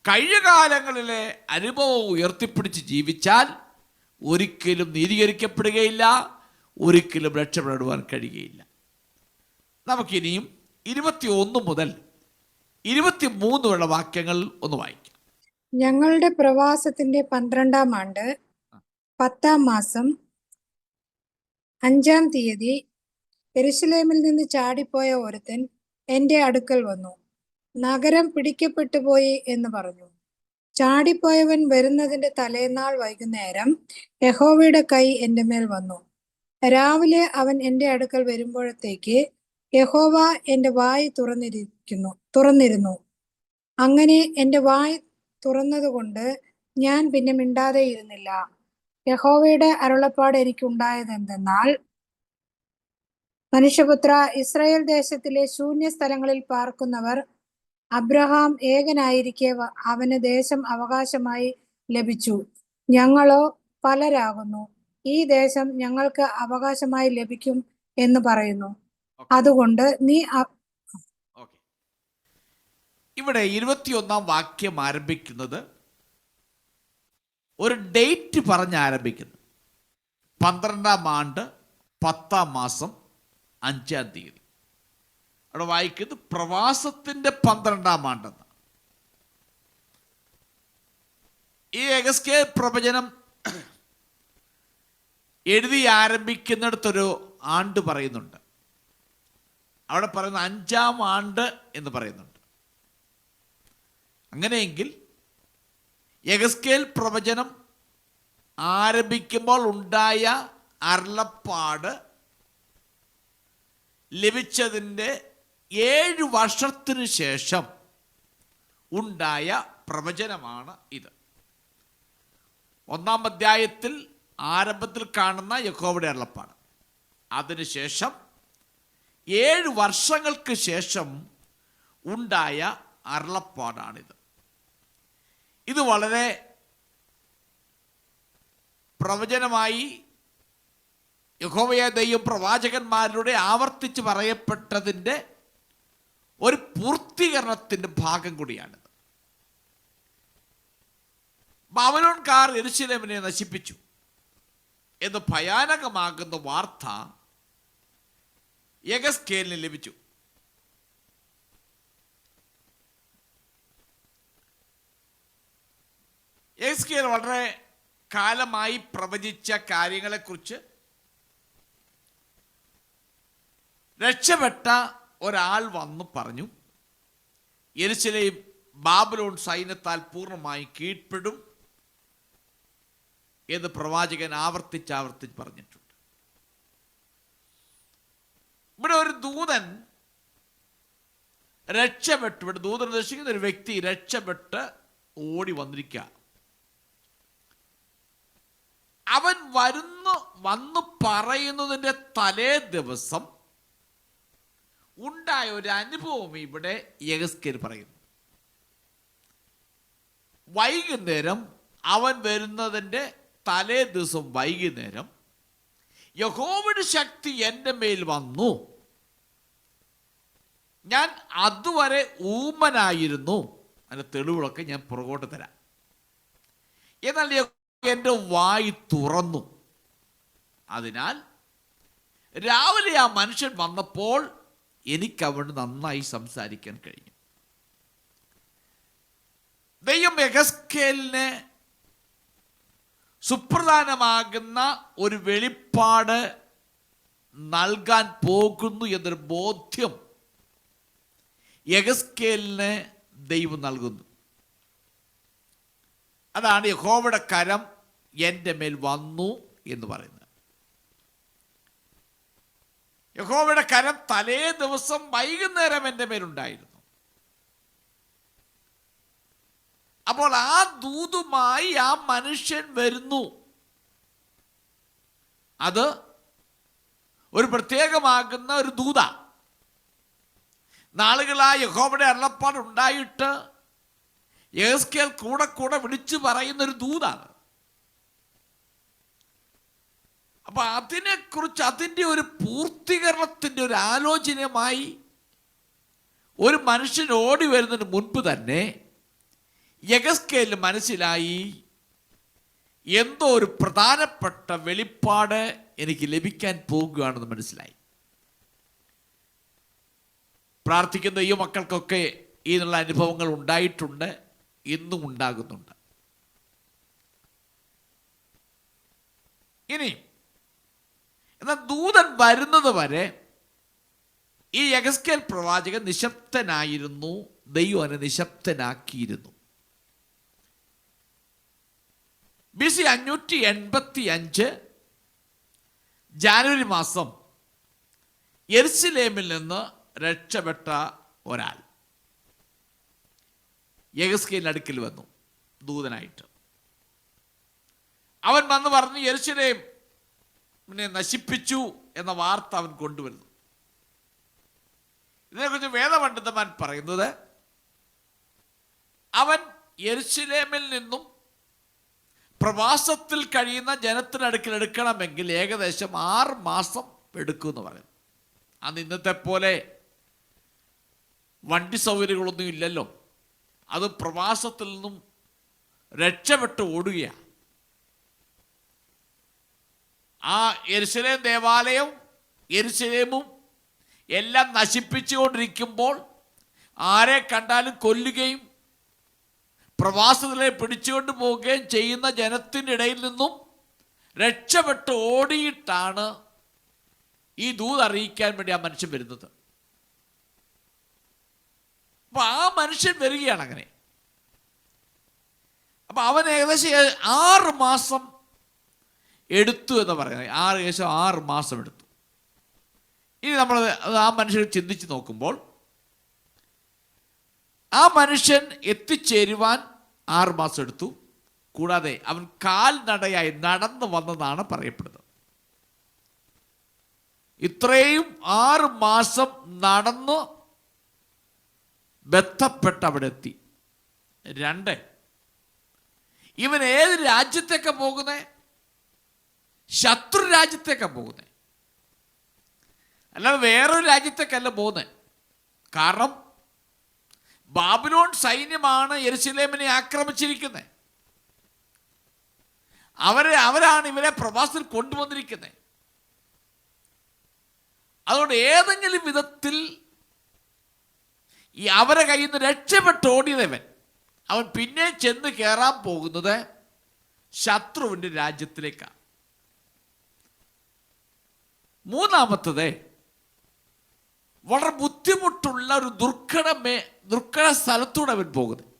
S1: കഴിഞ്ഞ കാലങ്ങളിലെ അനുഭവം ഉയർത്തിപ്പിടിച്ച് ജീവിച്ചാൽ ഒരിക്കലും നീതീകരിക്കപ്പെടുകയില്ല, ഒരിക്കലും രക്ഷപ്പെടുവാൻ കഴിയുകയില്ല. നമുക്കിനിയും 21 മുതൽ 23 വരെയുള്ള വാക്യങ്ങൾ ഒന്ന് വായിക്കാം.
S2: ഞങ്ങളുടെ പ്രവാസത്തിന്റെ 12-ാം ആണ്ട് 10-ാം മാസം 5-ാം തീയതി യെരൂശലേമിൽ നിന്ന് ചാടിപ്പോയ ഒരുത്തൻ എന്റെ അടുക്കൽ വന്നു. നഗരം പിടിക്കപ്പെട്ടു പോയി എന്ന് പറഞ്ഞു. ചാടിപ്പോയവൻ വരുന്നതിന്റെ തലേന്നാൾ വൈകുന്നേരം യഹോവയുടെ കൈ എന്റെ മേൽ വന്നു. രാവിലെ അവൻ എന്റെ അടുക്കൽ വരുമ്പോഴത്തേക്ക് യഹോവ എന്റെ വായ് തുറന്നിരുന്നു. അങ്ങനെ എന്റെ വായ് തുറന്നതുകൊണ്ട് ഞാൻ പിന്നെ മിണ്ടാതെ ഇരുന്നില്ല. യഹോവയുടെ അരുളപ്പാട് എനിക്കുണ്ടായതെന്തെന്നാൽ, മനുഷ്യപുത്ര, ഇസ്രായേൽ ദേശത്തിലെ ശൂന്യ സ്ഥലങ്ങളിൽ പാർക്കുന്നവർ അബ്രഹാം ഏകനായിരിക്കെ അവന് ദേശം അവകാശമായി ലഭിച്ചു. ഞങ്ങളോ പലരാകുന്നു. ഈ ദേശം ഞങ്ങൾക്ക് അവകാശമായി ലഭിക്കും എന്ന് പറയുന്നു. അതുകൊണ്ട് നീ
S1: ഇവിടെ 21-ാം വാക്യം ആരംഭിക്കുന്നത് ഒരു ഡേറ്റ് പറഞ്ഞ് ആരംഭിക്കുന്നു. 12-ാം ആണ്ട് 10-ാം മാസം 5-ാം തീയതി. അവിടെ വായിക്കുന്നത് പ്രവാസത്തിന്റെ 12-ാം ആണ്ടെന്ന്. ഈ യെഹെസ്കേൽ പ്രവചനം എഴുതി ആരംഭിക്കുന്നിടത്തൊരു ആണ്ട് പറയുന്നുണ്ട്. അവിടെ പറയുന്ന 5-ാം ആണ്ട് എന്ന് പറയുന്നുണ്ട്. അങ്ങനെയെങ്കിൽ യെഹെസ്കേൽ പ്രവചനം ആരംഭിക്കുമ്പോൾ ഉണ്ടായ അരുളപ്പാട് ലഭിച്ചതിൻ്റെ 7 വർഷത്തിനു ശേഷം ഉണ്ടായ പ്രവചനമാണ് ഇത്. 1-ാം അധ്യായത്തിൽ ആരംഭത്തിൽ കാണുന്ന യഹോവയുടെ അരുളപ്പാട്, അതിനുശേഷം 7 വർഷങ്ങൾക്ക് ശേഷം ഉണ്ടായ അരുളപ്പാടാണിത്. ഇത് വളരെ പ്രവചനമായി യഹോവയായ ദൈവം പ്രവാചകന്മാരിലൂടെ ആവർത്തിച്ച് പറയപ്പെട്ടതിൻ്റെ ഒരു പൂർത്തീകരണത്തിൻ്റെ ഭാഗം കൂടിയാണിത്. ബാബിലോൺകാർ യെരൂശലേമിനെ നശിപ്പിച്ചു എന്ന് ഭയാനകമാകുന്ന വാർത്ത യെഹെസ്കേലിന് ലഭിച്ചു. യെഹെസ്കേൽ വളരെ കാലമായി പ്രവചിച്ച കാര്യങ്ങളെക്കുറിച്ച് രക്ഷപ്പെട്ട ഒരാൾ വന്നു പറഞ്ഞു, യെരൂശലേം ബാബിലോൺ സൈന്യത്താൽ പൂർണ്ണമായി കീഴ്പ്പെടും എന്ന് പ്രവാചകൻ ആവർത്തിച്ച് പറഞ്ഞിട്ടുണ്ട്. ഇവിടെ ഒരു ദൂതൻ രക്ഷപ്പെട്ടു, ഇവിടെ ദൂതൻ ഉദ്ദേശിക്കുന്ന ഒരു വ്യക്തി രക്ഷപ്പെട്ട് ഓടി വന്നിരിക്കുക. അവൻ വന്നു പറയുന്നതിൻ്റെ തലേ ദിവസം ഉണ്ടായ ഒരു അനുഭവം ഇവിടെ യെഹെസ്കേൽ പറയുന്നു. വൈകുന്നേരം അവൻ വരുന്നതിൻ്റെ തലേ ദിവസം വൈകുന്നേരം യഹോവയുടെ ശക്തി എൻ്റെ മേൽ വന്നു, ഞാൻ അതുവരെ ഊമനായിരുന്നു. അതിൻ്റെ തെളിവുകളൊക്കെ ഞാൻ പുറകോട്ട് തരാം. എന്നാൽ എൻ്റെ വായി തുറന്നു. അതിനാൽ രാവിലെ ആ മനുഷ്യൻ വന്നപ്പോൾ എനിക്ക് അവന് നന്നായി സംസാരിക്കാൻ കഴിഞ്ഞു. ദൈവം യെഹെസ്കേലിന് സുപ്രധാനമാകുന്ന ഒരു വെളിപ്പാട് നൽകാൻ പോകുന്നു എന്നൊരു ബോധ്യം യെഹെസ്കേലിന് ദൈവം നൽകുന്നു. അതാണ് യഹോവയുടെ കരം എൻ്റെ മേൽ വന്നു എന്ന് പറയുന്നത്. യഹോവയുടെ കരം തലേ ദിവസം വൈകുന്നേരം എൻ്റെ മേലുണ്ടായിരുന്നു. അപ്പോൾ ആ ദൂതുമായി ആ മനുഷ്യൻ വരുന്നു. അത് ഒരു പ്രത്യേകമാകുന്ന ഒരു ദൂത. നാളുകളായി യഹോവയുടെ അരുളപ്പാട് ഉണ്ടായിട്ട് യെഹെസ്കേൽ കൂടെ വിളിച്ചു പറയുന്നൊരു ദൂതാണ്. അപ്പൊ അതിനെക്കുറിച്ച് അതിൻ്റെ ഒരു പൂർത്തീകരണത്തിൻ്റെ ഒരു ആലോചനയുമായി ഒരു മനുഷ്യൻ ഓടി വരുന്നതിന് മുൻപ് തന്നെ യെഹെസ്കേലിന് മനസ്സിലായി, എന്തോ ഒരു പ്രധാനപ്പെട്ട വെളിപ്പാട് എനിക്ക് ലഭിക്കാൻ പോകുകയാണെന്ന് മനസ്സിലായി. പ്രാർത്ഥിക്കുന്ന ഈ മക്കൾക്കൊക്കെ ഇതിനുള്ള അനുഭവങ്ങൾ ഉണ്ടായിട്ടുണ്ട്, ഇന്നും ഉണ്ടാകുന്നുണ്ട്. ഇനി എന്നാൽ ദൂതൻ വരുന്നത് വരെ ഈ യെഹെസ്കേൽ പ്രവാചകൻ നിശബ്ദനായിരുന്നു. ദൈവം അവനെ നിശബ്ദനാക്കിയിരുന്നു. BC 585 ജാനുവരി മാസം യെരുശലേമിൽ നിന്ന് രക്ഷപ്പെട്ട ഒരാൾ യെഹെസ്കേലിന്റെ അടുക്കൽ വന്നു ദൂതനായിട്ട്. അവൻ വന്ന് പറഞ്ഞു, യെരുശലേമിനെ നശിപ്പിച്ചു എന്ന വാർത്ത അവൻ കൊണ്ടുവരുന്നു. ഇതിനെക്കുറിച്ച് വേദപണ്ഡിതന്മാർ പറയുന്നത്, അവൻ യെരുശലേമിൽ നിന്നും പ്രവാസത്തിൽ കഴിയുന്ന ജനത്തിനടുക്കൽ എടുക്കണമെങ്കിൽ ഏകദേശം 6 മാസം എടുക്കുമെന്ന് പറയും. അന്ന് ഇന്നത്തെ പോലെ വണ്ടി സൗകര്യങ്ങളൊന്നും ഇല്ലല്ലോ. അത് പ്രവാസത്തിൽ നിന്നും രക്ഷപ്പെട്ട് ഓടുകയാണ്. ആ യെരുശലേം ദേവാലയം യെരുശലേമും എല്ലാം നശിപ്പിച്ചുകൊണ്ടിരിക്കുമ്പോൾ ആരെ കണ്ടാലും കൊല്ലുകയും പ്രവാസത്തിലെ പിടിച്ചുകൊണ്ട് പോവുകയും ചെയ്യുന്ന ജനത്തിൻ്റെ ഇടയിൽ നിന്നും രക്ഷപ്പെട്ട് ഓടിയിട്ടാണ് ഈ ദൂത് അറിയിക്കാൻ വേണ്ടി ആ മനുഷ്യൻ വരുന്നത്. അപ്പൊ ആ മനുഷ്യൻ വരികയാണ് അങ്ങനെ. അപ്പൊ അവൻ ഏകദേശം 6 മാസം എടുത്തു എന്ന് പറയുന്നത്. ഏകദേശം 6 മാസം എടുത്തു. ഇനി നമ്മൾ ആ മനുഷ്യനെ ചിന്തിച്ച് നോക്കുമ്പോൾ ആ മനുഷ്യൻ എത്തിച്ചേരുവാൻ 6 മാസം എടുത്തു. കൂടാതെ അവൻ കാൽനടയായി നടന്നു വന്നതാണ് പറയപ്പെടുന്നത്. ഇത്രയും 6 മാസം നടന്ന് ബന്ധപ്പെട്ട് അവിടെ എത്തി. 2, ഇവൻ ഏത് രാജ്യത്തേക്കാ പോകുന്നേ? ശത്രു രാജ്യത്തേക്കാണ് പോകുന്നത്, അല്ലാതെ വേറൊരു രാജ്യത്തേക്കല്ല പോകുന്നത്. കാരണം ബാബിലോൺ സൈന്യമാണ് യെരുശലേമിനെ ആക്രമിച്ചിരിക്കുന്നത്. അവരാണ് ഇവരെ പ്രവാസത്തിൽ കൊണ്ടുവന്നിരിക്കുന്നത്. അതുകൊണ്ട് ഏതെങ്കിലും വിധത്തിൽ ഈ അവരെ കയ്യിൽ നിന്ന് രക്ഷപ്പെട്ട് ഓടിയതവൻ അവൻ പിന്നെ ചെന്ന് കയറാൻ പോകുന്നത് ശത്രുവിൻ്റെ രാജ്യത്തിലേക്കാണ്. മൂന്നാമത്തത് വളരെ ബുദ്ധിമുട്ടുള്ള ഒരു ദുർഘട സ്ഥലത്തൂടെ അവൻ പോകുന്നത്.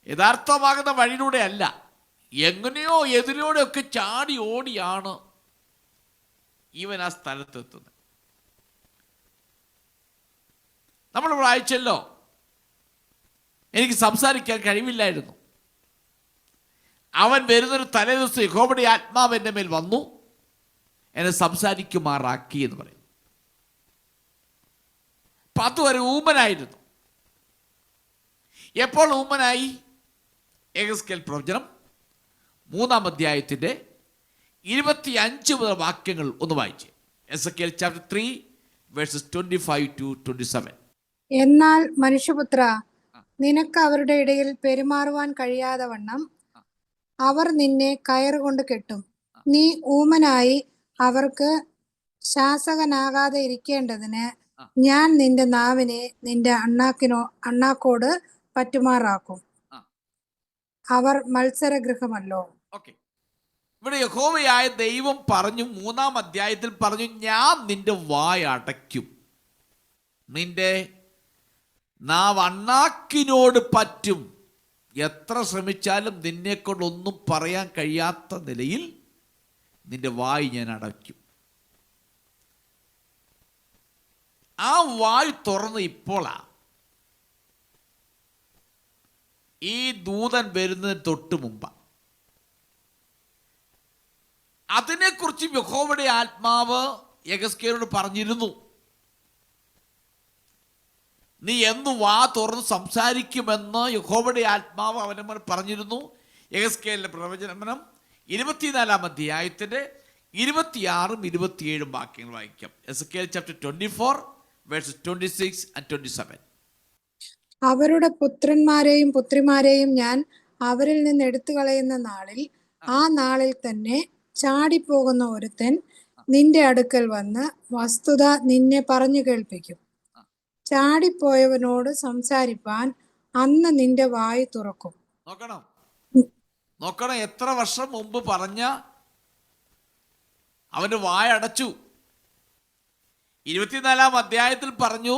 S1: യഥാർത്ഥമാകുന്ന വഴിയിലൂടെ അല്ല, എങ്ങനെയോ എതിലൂടെയൊക്കെ ചാടി ഓടിയാണ് ഇവൻ ആ സ്ഥലത്തെത്തുന്നത്. നമ്മൾ വായിച്ചല്ലോ, എനിക്ക് സംസാരിക്കാൻ കഴിവില്ലായിരുന്നു, അവൻ വരുന്നൊരു തലേദിവസം യഹോവയുടെ ആത്മാവ് എൻ്റെ മേൽ വന്നു, എന്നെ സംസാരിക്കുമാറാക്കി എന്ന് പറയും. അപ്പം അതുവരെ ഊമനായിരുന്നു. എപ്പോൾ ഊമനായി? യെഹെസ്കേൽ പ്രവചനം 3-ാം അധ്യായത്തിൻ്റെ 25 മുതൽ വാക്യങ്ങൾ ഒന്ന് വായിച്ച്. Ezekiel chapter 3 versus 25-27.
S2: എന്നാൽ മനുഷ്യപുത്ര, നിനക്ക് അവരുടെ ഇടയിൽ പെരുമാറുവാൻ കഴിയാതെ വണ്ണം അവർ നിന്നെ കയറുകൊണ്ട് കെട്ടും. നീ ഊമനായി അവർക്ക് ശാസകനാകാതെ ഇരിക്കേണ്ടതിന് ഞാൻ നിന്റെ നാവിനെ നിന്റെ അണ്ണാക്കോട് പറ്റുമാറാക്കും. അവർ മത്സരഗൃഹമല്ലോ.
S1: ഓക്കെ, ഇവിടെ യഹോവയായ ദൈവം പറഞ്ഞു, 3-ാം അധ്യായത്തിൽ പറഞ്ഞു, ഞാൻ നിന്റെ വായ അടയ്ക്കും, നിന്റെ നാവ് അണ്ണാക്കിനോട് പറ്റും. എത്ര ശ്രമിച്ചാലും നിന്നെക്കൊണ്ടൊന്നും പറയാൻ കഴിയാത്ത നിലയിൽ നിന്റെ വായ് ഞാൻ അടയ്ക്കും. ആ വായ് തുറന്ന് ഇപ്പോളാ ഈ ദൂതൻ വരുന്നതിന് തൊട്ട് മുമ്പ്. അതിനെക്കുറിച്ച് യഹോവയുടെ ആത്മാവ് യെഹെസ്കേലിനോട് പറഞ്ഞിരുന്നു. നീ എന്ന് വാ തുറന്ന് സംസാരിക്കുമെന്ന് യഹോവയുടെ ആത്മാവ് അവനോട് പറഞ്ഞിരുന്നു. യെഹെസ്കേലിന്റെ പ്രവചനം 24-ാം അധ്യായത്തിന്റെ 26-27 വാക്യങ്ങൾ വായിക്കാം. Ezekiel chapter 24 versus 26 and 27.
S2: അവരുടെ പുത്രന്മാരെയും പുത്രിമാരെയും ഞാൻ അവരിൽ നിന്ന് എടുത്തു കളയുന്ന നാളിൽ, ആ നാളിൽ തന്നെ ചാടിപ്പോകുന്ന ഒരുത്തൻ നിന്റെ അടുക്കൽ വന്ന് വസ്തുത നിന്നെ പറഞ്ഞു കേൾപ്പിക്കും. ചാടിപ്പോയവനോട് സംസാരിപ്പാൻ അന്ന് നിന്റെ വായ് തുറക്കും.
S1: നോക്കണം, എത്ര വർഷം മുമ്പ് പറഞ്ഞ അവന്റെ വായ അടച്ചു. 24-ാം അധ്യായത്തിൽ പറഞ്ഞു,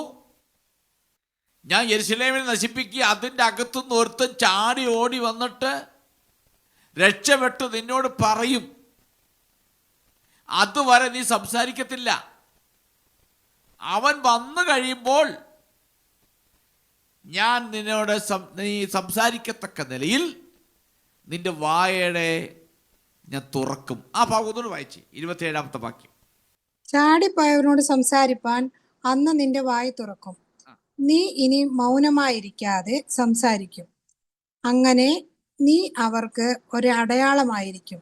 S1: ഞാൻ യെരുശലേമിനെ നശിപ്പിക്കുക, അതിൻ്റെ അകത്തുനിന്ന് ഒരുത്തൻ ചാടി ഓടി വന്നിട്ട് രക്ഷപ്പെട്ടു നിന്നോട് പറയും. അതുവരെ നീ സംസാരിക്കത്തില്ല. അവൻ വന്നു കഴിയുമ്പോൾ ഞാൻ നിന്നോട് നീ സംസാരിക്കത്തക്ക നിലയിൽ നിന്റെ വായയുടെ ഞാൻ തുറക്കും. ആ ഭാഗത്തോട് വായിച്ച് 27-ാമത്തെ വാക്യം.
S2: ചാടിപ്പോയവനോട് സംസാരിപ്പാൻ അന്ന് നിന്റെ വായ് തുറക്കും. നീ ഇനി മൗനമായിരിക്കാതെ സംസാരിക്കും. അങ്ങനെ നീ അവർക്ക് ഒരു അടയാളമായിരിക്കും.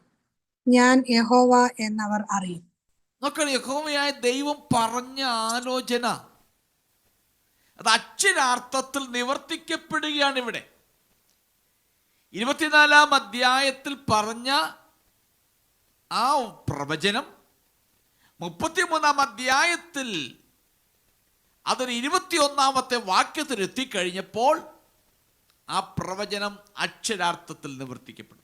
S2: ഞാൻ യഹോവ എന്നവർ അറിയും.
S1: നോക്കണം, യഹോവയായ ദൈവം പറഞ്ഞ ആലോചന അത് അക്ഷരാർത്ഥത്തിൽ നിവർത്തിക്കപ്പെടുകയാണ്. ഇവിടെ 24-ാം അധ്യായത്തിൽ പറഞ്ഞ ആ പ്രവചനം 33-ാം അധ്യായത്തിൽ അതൊരു 21-ാമത്തെ വാക്യത്തിൽ എത്തിക്കഴിഞ്ഞപ്പോൾ ആ പ്രവചനം അക്ഷരാർത്ഥത്തിൽ നിവർത്തിക്കപ്പെടുന്നു.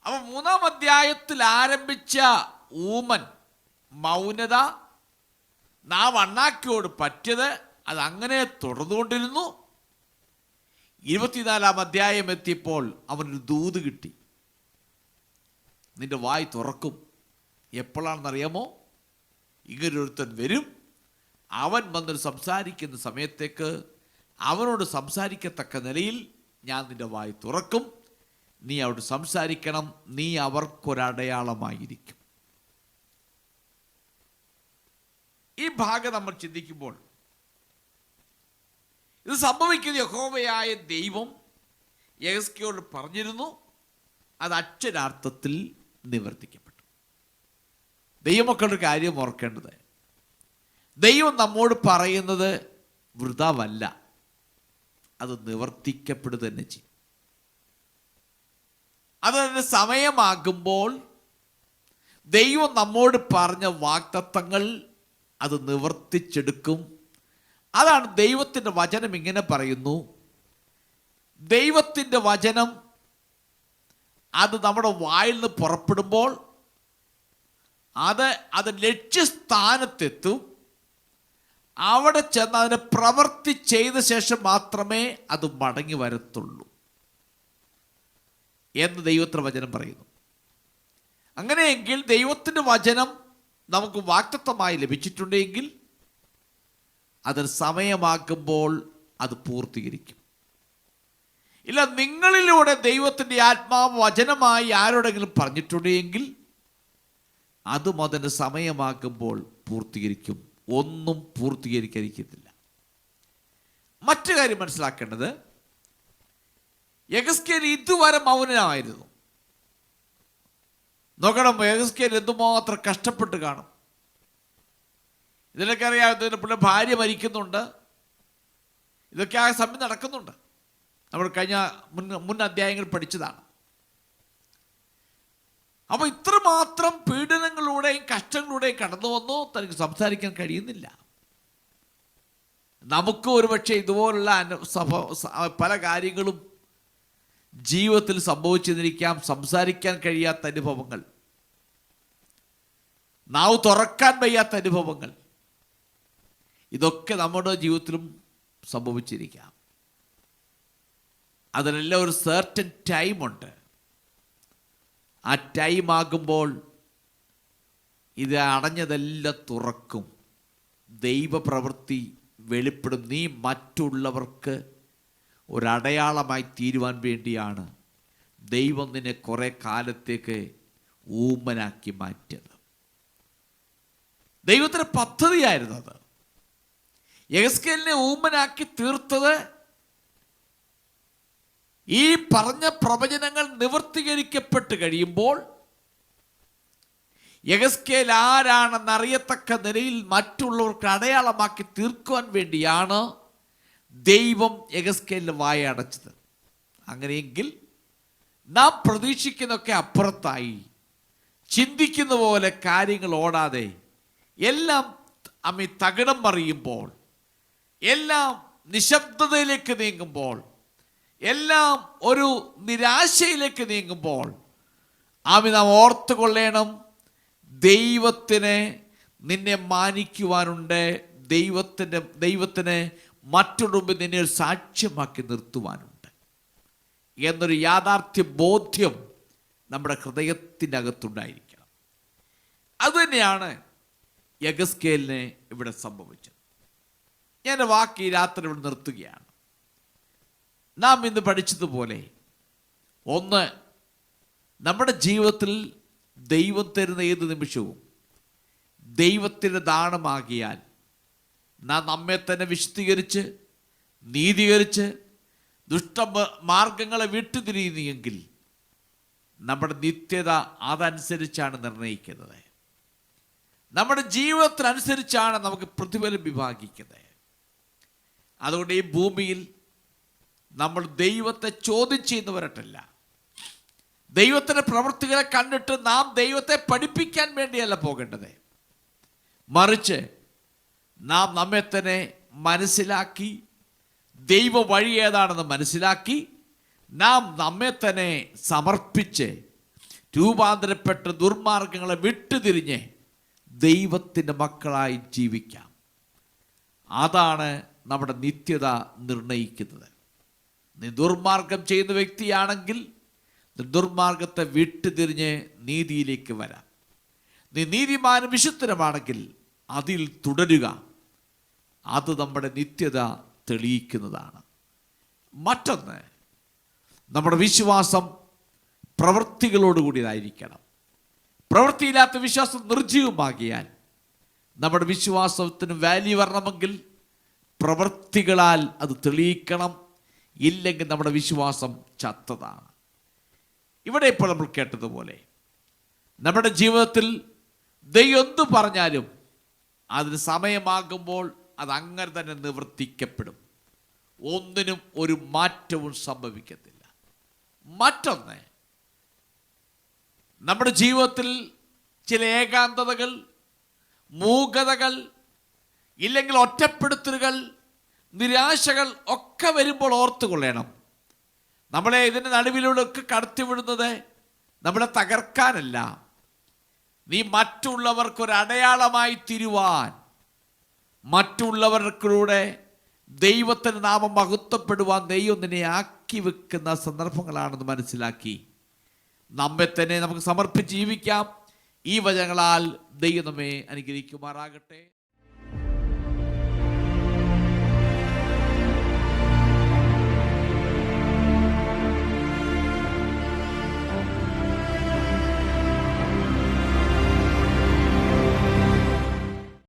S1: അപ്പൊ 3-ാം അധ്യായത്തിൽ ആരംഭിച്ച ഊമൻ മൗനത, നാം അണ്ണാക്കിയോട് പറ്റിയത്, അത് അങ്ങനെ തുടർന്നുകൊണ്ടിരുന്നു. 24-ാം അധ്യായം എത്തിയപ്പോൾ അവനൊരു ദൂത് കിട്ടി, നിന്റെ വായ് തുറക്കും. എപ്പോഴാണെന്നറിയാമോ? ഇങ്ങനൊരുത്തൻ വരും, അവൻ വന്നൊരു സംസാരിക്കുന്ന സമയത്തേക്ക് അവനോട് സംസാരിക്കത്തക്ക നിലയിൽ ഞാൻ നിന്റെ വായ് തുറക്കും. നീ അവിടെ സംസാരിക്കണം, നീ അവർക്കൊരടയാളമായിരിക്കും. ഈ ഭാഗം നമ്മൾ ചിന്തിക്കുമ്പോൾ ഇത് സംഭവിക്കുന്ന യഹോവയായ ദൈവം യെഹെസ്കേലിനോട് പറഞ്ഞിരുന്നു, അത് അക്ഷരാർത്ഥത്തിൽ നിവർത്തിക്കപ്പെട്ടു. ദൈവമക്കളുടെ കാര്യം ഓർക്കേണ്ടത്, ദൈവം നമ്മോട് പറയുന്നത് വൃഥാവല്ല, അത് നിവർത്തിക്കപ്പെടുക തന്നെ ചെയ്യും. അതിൻ്റെ സമയമാകുമ്പോൾ ദൈവം നമ്മോട് പറഞ്ഞ വാഗ്ദത്തങ്ങൾ അത് നിവർത്തിച്ചെടുക്കും. അതാണ് ദൈവത്തിൻ്റെ വചനം ഇങ്ങനെ പറയുന്നു. ദൈവത്തിൻ്റെ വചനം അത് നമ്മുടെ വായിൽ നിന്ന് പുറപ്പെടുമ്പോൾ അത് ലക്ഷ്യസ്ഥാനത്തെത്തും. അവിടെ ചെന്ന് അതിനെ പ്രവൃത്തി ചെയ്ത ശേഷം മാത്രമേ അത് മടങ്ങി വരത്തുള്ളൂ എന്ന് ദൈവത്തിൻ്റെ വചനം പറയുന്നു. അങ്ങനെയെങ്കിൽ ദൈവത്തിൻ്റെ വചനം നമുക്ക് വാഗ്ദത്തമായി ലഭിച്ചിട്ടുണ്ടെങ്കിൽ അതിന് സമയമാക്കുമ്പോൾ അത് പൂർത്തീകരിക്കും. ഇല്ല, നിങ്ങളിലൂടെ ദൈവത്തിൻ്റെ ആത്മാവ് വചനമായി ആരോടെങ്കിലും പറഞ്ഞിട്ടുണ്ടെങ്കിൽ അതും അതിന് സമയമാക്കുമ്പോൾ പൂർത്തീകരിക്കും. ഒന്നും പൂർത്തീകരിക്കാതിരിക്കത്തില്ല. മറ്റു കാര്യം മനസ്സിലാക്കേണ്ടത്, യെഹെസ്കേൽ ഇതുവരെ മൗനമായിരുന്നു. നോക്കണം, യെഹെസ്കേൽ എന്തുമാത്രം കഷ്ടപ്പെട്ട് കാണും. ഇതിലൊക്കെ അറിയാവുന്നതിന് പിന്നെ ഭാര്യ മരിക്കുന്നുണ്ട്. ഇതൊക്കെ ആ സമയം നടക്കുന്നുണ്ട്. നമ്മൾ കഴിഞ്ഞ മുൻ അധ്യായങ്ങൾ പഠിച്ചതാണ്. അപ്പോൾ ഇത്രമാത്രം പീഡനങ്ങളിലൂടെയും കഷ്ടങ്ങളിലൂടെയും കടന്നു വന്നു തനിക്ക് സംസാരിക്കാൻ കഴിയുന്നില്ല. നമുക്ക് ഒരുപക്ഷെ ഇതുപോലുള്ള പല കാര്യങ്ങളും ജീവിതത്തിൽ സംഭവിച്ചിരിക്കാം. സംസാരിക്കാൻ കഴിയാത്ത അനുഭവങ്ങൾ, നാവ് തുറക്കാൻ വയ്യാത്ത അനുഭവങ്ങൾ, ഇതൊക്കെ നമ്മുടെ ജീവിതത്തിലും സംഭവിച്ചിരിക്കാം. അതിനെല്ലാം ഒരു സർട്ടൻ ടൈമുണ്ട്. ആ ടൈം ആകുമ്പോൾ ഇത് അടഞ്ഞതെല്ലാം തുറക്കും. ദൈവപ്രവൃത്തി വെളിപ്പെടും. നീ മറ്റുള്ളവർക്ക് ഒരടയാളമായി തീരുവാൻ വേണ്ടിയാണ് ദൈവം നിന്നെ കുറേ കാലത്തേക്ക് ഊമനാക്കി മാറ്റിയത്. ദൈവത്തിൻ്റെ പദ്ധതിയായിരുന്നു അത്. യെഹെസ്കേലിനെ ഊമനാക്കി തീർത്തത് ഈ പറഞ്ഞ പ്രവചനങ്ങൾ നിവർത്തീകരിക്കപ്പെട്ട് കഴിയുമ്പോൾ യെഹെസ്കേൽ ആരാണെന്നറിയത്തക്ക നിലയിൽ മറ്റുള്ളവർക്ക് അടയാളമാക്കി തീർക്കുവാൻ വേണ്ടിയാണ് ദൈവം യെഹെസ്കേലിന് വായ അടച്ചത്. അങ്ങനെയെങ്കിൽ നാം പ്രതീക്ഷിക്കുന്നതൊക്കെ അപ്പുറത്തായി, ചിന്തിക്കുന്ന പോലെ കാര്യങ്ങൾ ഓടാതെ, എല്ലാം തകിടം മറിയുമ്പോൾ, എല്ലാം നിശബ്ദതയിലേക്ക് നീങ്ങുമ്പോൾ, എല്ലാം ഒരു നിരാശയിലേക്ക് നീങ്ങുമ്പോൾ നാം ഓർത്തുകൊള്ളണം, ദൈവത്തിന് നിന്നെ മാനിക്കുവാനുണ്ട്. ദൈവത്തിന് മറ്റുള്ള മുമ്പ് നിന്നെ ഒരു സാക്ഷ്യമാക്കി നിർത്തുവാനുണ്ട് എന്നൊരു യാഥാർത്ഥ്യ ബോധ്യം നമ്മുടെ ഹൃദയത്തിൻ്റെ അകത്തുണ്ടായിരിക്കണം. അതുതന്നെയാണ് യെഹെസ്കേലിന് ഇവിടെ സംഭവിച്ചത്. ഞാൻ വാക്ക് ഈ രാത്രി ഇവിടെ നിർത്തുകയാണ്. നാം ഇന്ന് പഠിച്ചതുപോലെ, ഒന്ന്, നമ്മുടെ ജീവിതത്തിൽ ദൈവം തരുന്ന ഏത് നിമിഷവും ദൈവത്തിൻ്റെ ദാനമാകിയാൽ നാം നമ്മെ തന്നെ വിശുദ്ധീകരിച്ച് നീതീകരിച്ച് ദുഷ്ടമാർഗങ്ങളെ വിട്ടുതിരിയുന്നെങ്കിൽ നമ്മുടെ നിത്യത അതനുസരിച്ചാണ് നിർണ്ണയിക്കുന്നത്. നമ്മുടെ ജീവിതത്തിനനുസരിച്ചാണ് നമുക്ക് പ്രതിഫലം വിഭാഗിക്കുന്നത്. അതുകൊണ്ട് ഈ ഭൂമിയിൽ നമ്മൾ ദൈവത്തെ ചോദ്യം ചെയ്യുന്നവരട്ടല്ല. ദൈവത്തിൻ്റെ പ്രവൃത്തികളെ കണ്ടിട്ട് നാം ദൈവത്തെ പഠിപ്പിക്കാൻ വേണ്ടിയല്ല പോകേണ്ടത്. മറിച്ച് നാം നമ്മെ തന്നെ മനസ്സിലാക്കി, ദൈവ വഴി ഏതാണെന്ന് മനസ്സിലാക്കി, നാം നമ്മെ തന്നെ സമർപ്പിച്ച് രൂപാന്തരപ്പെട്ട് ദുർമാർഗങ്ങളെ വിട്ടുതിരിഞ്ഞ് ദൈവത്തിൻ്റെ മക്കളായി ജീവിക്കാം. അതാണ് നമ്മുടെ നിത്യത നിർണയിക്കുന്നത്. നീ ദുർമാർഗം ചെയ്യുന്ന വ്യക്തിയാണെങ്കിൽ ദുർമാർഗത്തെ വിട്ടുതിരിഞ്ഞ് നീതിയിലേക്ക് വരാം. നീ നീതിമാനും വിശുദ്ധനുമാണെങ്കിൽ അതിൽ തുടരുക. അത് നമ്മുടെ നിത്യത തെളിയിക്കുന്നതാണ്. മറ്റൊന്ന്, നമ്മുടെ വിശ്വാസം പ്രവൃത്തികളോടുകൂടിയതായിരിക്കണം. പ്രവൃത്തിയില്ലാത്ത വിശ്വാസം നിർജ്ജീവമാകിയാൽ നമ്മുടെ വിശ്വാസത്തിന് വാല്യൂ വരണമെങ്കിൽ പ്രവൃത്തികളാൽ അത് തെളിയിക്കണം. ഇല്ലെങ്കിൽ നമ്മുടെ വിശ്വാസം ചത്തതാണ്. ഇവിടെ ഇപ്പോൾ നമ്മൾ കേട്ടതുപോലെ നമ്മുടെ ജീവിതത്തിൽ ദൈവം എന്തു പറഞ്ഞാലും അതിന് സമയമാകുമ്പോൾ അത് അങ്ങനെ തന്നെ നിവർത്തിക്കപ്പെടും. ഒന്നിനും ഒരു മാറ്റവും സംഭവിക്കത്തില്ല. മറ്റൊന്ന്, നമ്മുടെ ജീവിതത്തിൽ ചില ഏകാന്തതകൾ, മൂകതകൾ, ഇല്ലെങ്കിൽ ഒറ്റപ്പെടുത്തലുകൾ, നിരാശകൾ ഒക്കെ വരുമ്പോൾ ഓർത്തുകൊള്ളണം, നമ്മളെ ഇതിൻ്റെ നടുവിലൂടെയൊക്കെ കടത്തിവിടുന്നത് നമ്മളെ തകർക്കാനല്ല, നീ മറ്റുള്ളവർക്കൊരു അടയാളമായി തീരുവാൻ, മറ്റുള്ളവർക്കിലൂടെ ദൈവത്തിൻ്റെ നാമം മഹത്വപ്പെടുവാൻ ദൈവം നിന്നെ ആക്കി വെക്കുന്ന സന്ദർഭങ്ങളാണെന്ന് മനസ്സിലാക്കി നമ്മെ തന്നെ നമുക്ക് സമർപ്പിച്ച് ജീവിക്കാം. ഈ വചനങ്ങളാൽ ദൈവം നമ്മെ അനുഗ്രഹിക്കുമാറാകട്ടെ.